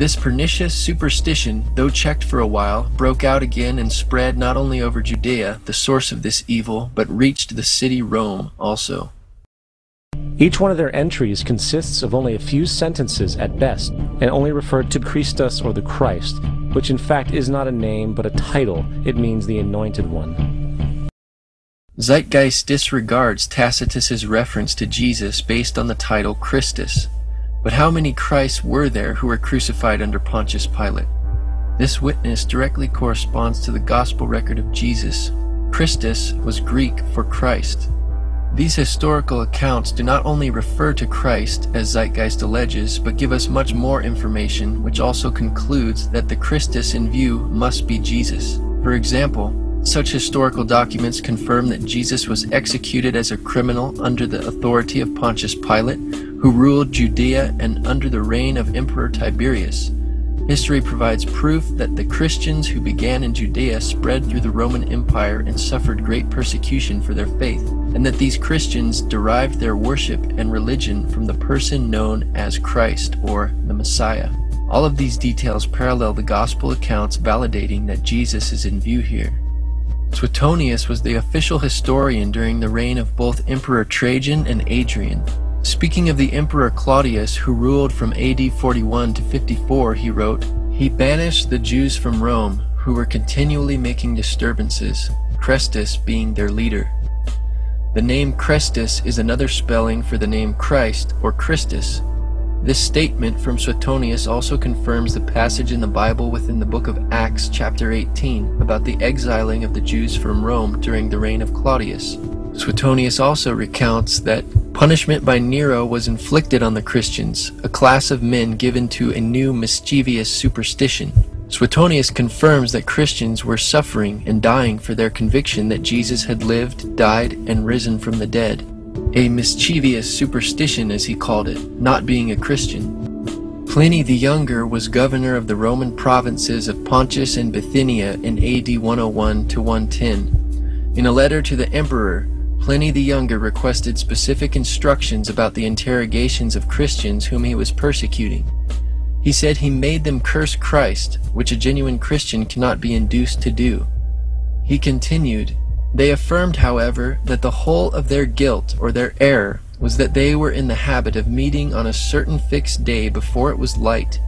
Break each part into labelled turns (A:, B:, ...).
A: This pernicious superstition, though checked for a while, broke out again and spread not only over Judea, the source of this evil, but reached the city Rome also.
B: Each one of their entries consists of only a few sentences at best, and only referred to Christus or the Christ, which in fact is not a name but a title. It means the Anointed One.
A: Zeitgeist disregards Tacitus's reference to Jesus based on the title Christus. But how many Christs were there who were crucified under Pontius Pilate? This witness directly corresponds to the gospel record of Jesus. Christus was Greek for Christ. These historical accounts do not only refer to Christ, as Zeitgeist alleges, but give us much more information, which also concludes that the Christus in view must be Jesus. For example, such historical documents confirm that Jesus was executed as a criminal under the authority of Pontius Pilate, who ruled Judea and under the reign of Emperor Tiberius. History provides proof that the Christians who began in Judea spread through the Roman Empire and suffered great persecution for their faith, and that these Christians derived their worship and religion from the person known as Christ, or the Messiah. All of these details parallel the gospel accounts, validating that Jesus is in view here. Suetonius was the official historian during the reign of both Emperor Trajan and Adrian. Speaking of the Emperor Claudius, who ruled from AD 41 to 54, he wrote, "He banished the Jews from Rome, who were continually making disturbances, Chrestus being their leader." The name Chrestus is another spelling for the name Christ or Christus. This statement from Suetonius also confirms the passage in the Bible within the book of Acts chapter 18 about the exiling of the Jews from Rome during the reign of Claudius. Suetonius also recounts that punishment by Nero was inflicted on the Christians, a class of men given to a new mischievous superstition. Suetonius confirms that Christians were suffering and dying for their conviction that Jesus had lived, died, and risen from the dead. A mischievous superstition, as he called it, not being a Christian. Pliny the Younger was governor of the Roman provinces of Pontus and Bithynia in AD 101 to 110. In a letter to the emperor, Pliny the Younger requested specific instructions about the interrogations of Christians whom he was persecuting. He said he made them curse Christ, which a genuine Christian cannot be induced to do. He continued, "They affirmed, however, that the whole of their guilt or their error was that they were in the habit of meeting on a certain fixed day before it was light,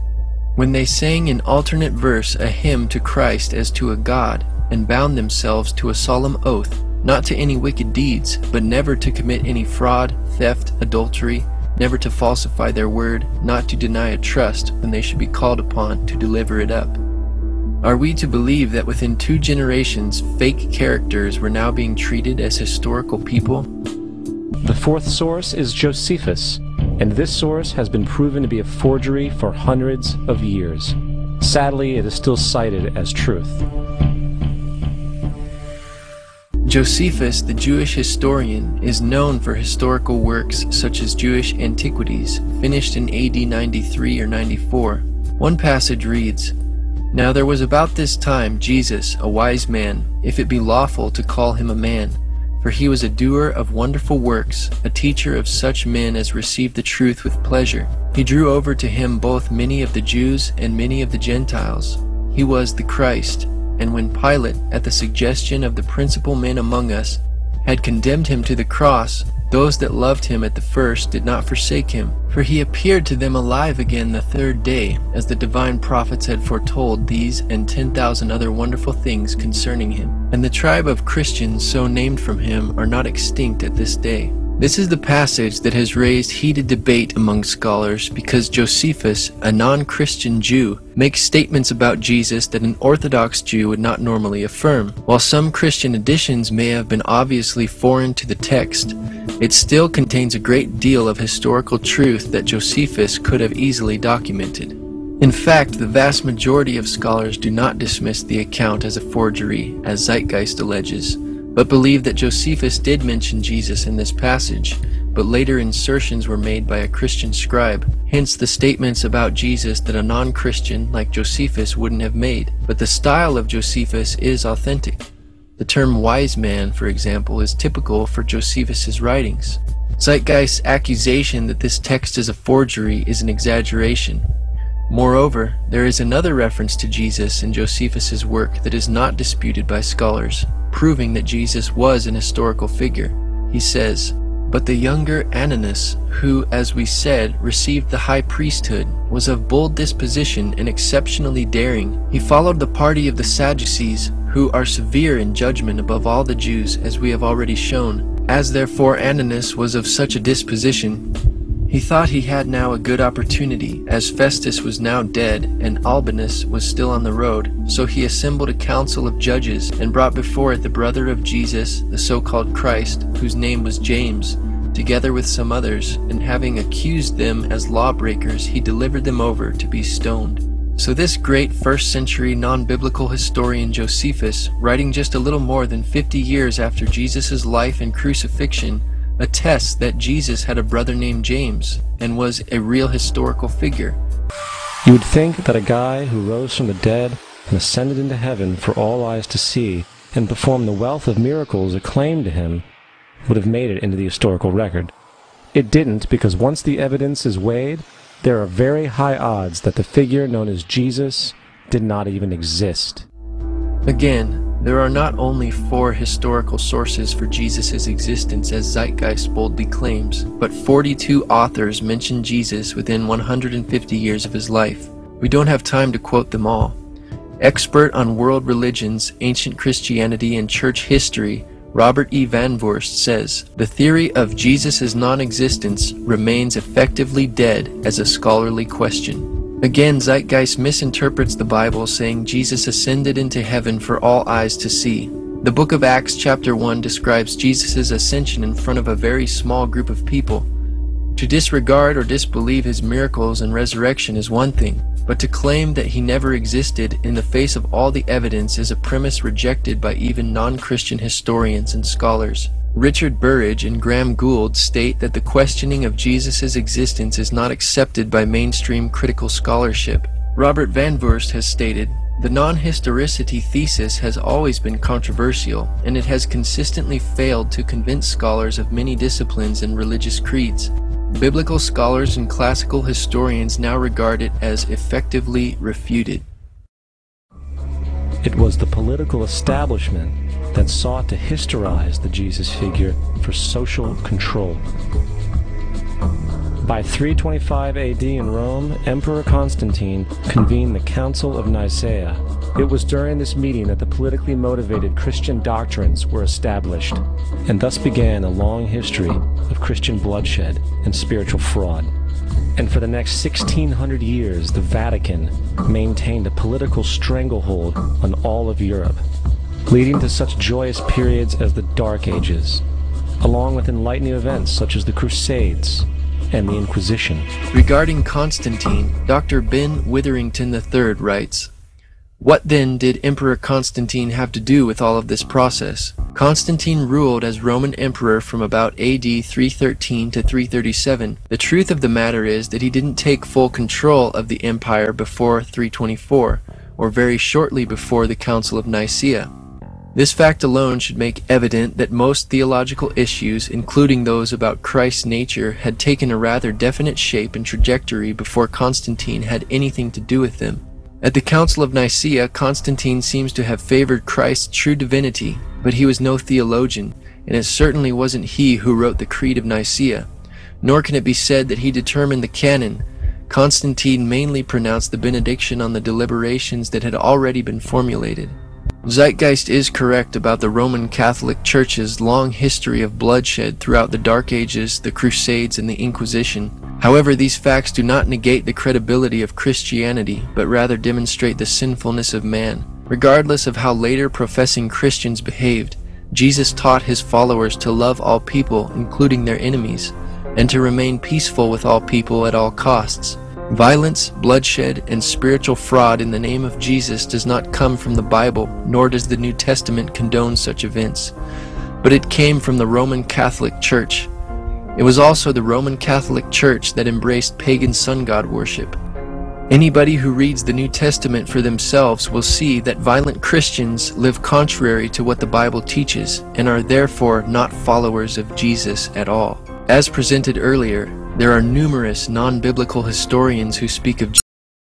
A: when they sang in alternate verse a hymn to Christ as to a God, and bound themselves to a solemn oath, not to any wicked deeds, but never to commit any fraud, theft, adultery, never to falsify their word, not to deny a trust when they should be called upon to deliver it up." Are we to believe that within 2 generations, fake characters were now being treated as historical people?
B: The fourth source is Josephus, and this source has been proven to be a forgery for hundreds of years. Sadly, it is still cited as truth.
A: Josephus, the Jewish historian, is known for historical works such as Jewish Antiquities, finished in AD 93 or 94. One passage reads, "Now there was about this time Jesus, a wise man, if it be lawful to call him a man, for he was a doer of wonderful works, a teacher of such men as received the truth with pleasure. He drew over to him both many of the Jews and many of the Gentiles. He was the Christ. And when Pilate, at the suggestion of the principal men among us, had condemned him to the cross, those that loved him at the first did not forsake him, for he appeared to them alive again the 3rd day, as the divine prophets had foretold these and 10,000 other wonderful things concerning him. And the tribe of Christians so named from him are not extinct at this day." This is the passage that has raised heated debate among scholars because Josephus, a non-Christian Jew, makes statements about Jesus that an Orthodox Jew would not normally affirm. While some Christian additions may have been obviously foreign to the text, it still contains a great deal of historical truth that Josephus could have easily documented. In fact, the vast majority of scholars do not dismiss the account as a forgery, as Zeitgeist alleges, but believe that Josephus did mention Jesus in this passage, but later insertions were made by a Christian scribe, hence the statements about Jesus that a non-Christian like Josephus wouldn't have made. But the style of Josephus is authentic. The term wise man, for example, is typical for Josephus's writings. Zeitgeist's accusation that this text is a forgery is an exaggeration. Moreover, there is another reference to Jesus in Josephus's work that is not disputed by scholars, proving that Jesus was an historical figure. He says, "But the younger Ananus, who, as we said, received the high priesthood, was of bold disposition and exceptionally daring. He followed the party of the Sadducees, who are severe in judgment above all the Jews, as we have already shown. As therefore Ananus was of such a disposition, he thought he had now a good opportunity, as Festus was now dead, and Albinus was still on the road. So he assembled a council of judges, and brought before it the brother of Jesus, the so-called Christ, whose name was James, together with some others, and having accused them as lawbreakers, he delivered them over to be stoned." So this great first-century non-biblical historian Josephus, writing just a little more than 50 years after Jesus' life and crucifixion, attests that Jesus had a brother named James and was a real historical figure.
B: You would think that a guy who rose from the dead and ascended into heaven for all eyes to see and performed the wealth of miracles acclaimed to him would have made it into the historical record. It didn't, because once the evidence is weighed, there are very high odds that the figure known as Jesus did not even exist.
A: Again, there are not only 4 historical sources for Jesus' existence as Zeitgeist boldly claims, but 42 authors mention Jesus within 150 years of his life. We don't have time to quote them all. Expert on world religions, ancient Christianity, and church history, Robert E. Van Voorst says, "The theory of Jesus' non-existence remains effectively dead as a scholarly question." Again, Zeitgeist misinterprets the Bible, saying Jesus ascended into heaven for all eyes to see. The book of Acts chapter 1 describes Jesus' ascension in front of a very small group of people. To disregard or disbelieve his miracles and resurrection is one thing, but to claim that he never existed in the face of all the evidence is a premise rejected by even non-Christian historians and scholars. Richard Burridge and Graham Gould state that the questioning of Jesus' existence is not accepted by mainstream critical scholarship. Robert Van Voorst has stated, "The non-historicity thesis has always been controversial, and it has consistently failed to convince scholars of many disciplines and religious creeds. Biblical scholars and classical historians now regard it as effectively refuted."
B: It was the political establishment that sought to historize the Jesus figure for social control. By 325 AD in Rome, Emperor Constantine convened the Council of Nicaea. It was during this meeting that the politically motivated Christian doctrines were established, and thus began a long history of Christian bloodshed and spiritual fraud. And for the next 1600 years, the Vatican maintained a political stranglehold on all of Europe, leading to such joyous periods as the Dark Ages, along with enlightening events such as the Crusades and the Inquisition.
A: Regarding Constantine, Dr. Ben Witherington III writes, "What then did Emperor Constantine have to do with all of this process? Constantine ruled as Roman Emperor from about AD 313 to 337. The truth of the matter is that he didn't take full control of the empire before 324, or very shortly before the Council of Nicaea. This fact alone should make evident that most theological issues, including those about Christ's nature, had taken a rather definite shape and trajectory before Constantine had anything to do with them. At the Council of Nicaea, Constantine seems to have favored Christ's true divinity, but he was no theologian, and it certainly wasn't he who wrote the Creed of Nicaea, nor can it be said that he determined the canon. Constantine mainly pronounced the benediction on the deliberations that had already been formulated. Zeitgeist is correct about the Roman Catholic Church's long history of bloodshed throughout the Dark Ages, the Crusades, and the Inquisition. However, these facts do not negate the credibility of Christianity, but rather demonstrate the sinfulness of man. Regardless of how later professing Christians behaved, Jesus taught his followers to love all people, including their enemies, and to remain peaceful with all people at all costs. Violence, bloodshed, and spiritual fraud in the name of Jesus does not come from the Bible, nor does the New Testament condone such events, but it came from the Roman Catholic Church. It was also the Roman Catholic Church that embraced pagan sun god worship. Anybody who reads the New Testament for themselves will see that violent Christians live contrary to what the Bible teaches and are therefore not followers of Jesus at all. As presented earlier, there are numerous non-biblical historians who speak of